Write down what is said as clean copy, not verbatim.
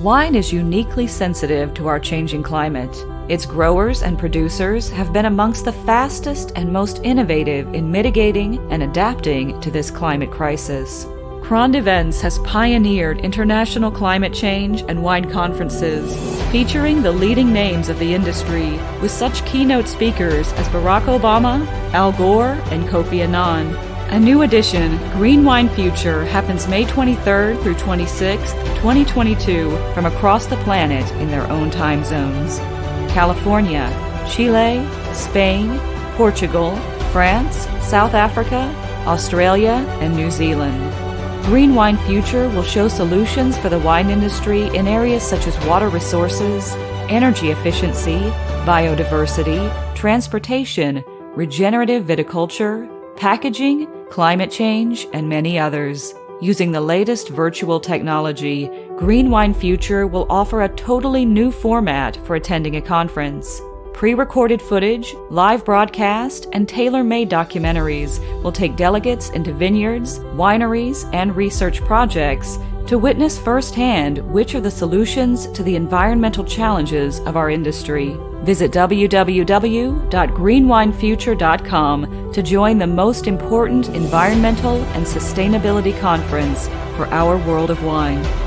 Wine is uniquely sensitive to our changing climate. Its growers and producers have been amongst the fastest and most innovative in mitigating and adapting to this climate crisis. Cronde Events has pioneered international climate change and wine conferences, featuring the leading names of the industry, with such keynote speakers as Barack Obama, Al Gore, and Kofi Annan. A new edition, Green Wine Future, happens May 23rd through 26th, 2022, from across the planet in their own time zones. California, Chile, Spain, Portugal, France, South Africa, Australia, and New Zealand. Green Wine Future will show solutions for the wine industry in areas such as water resources, energy efficiency, biodiversity, transportation, regenerative viticulture, packaging, climate change, and many others. Using the latest virtual technology, Green Wine Future will offer a totally new format for attending a conference. Pre-recorded footage, live broadcast, and tailor-made documentaries will take delegates into vineyards, wineries, and research projects to witness firsthand which are the solutions to the environmental challenges of our industry. Visit www.greenwinefuture.com to join the most important environmental and sustainability conference for our world of wine.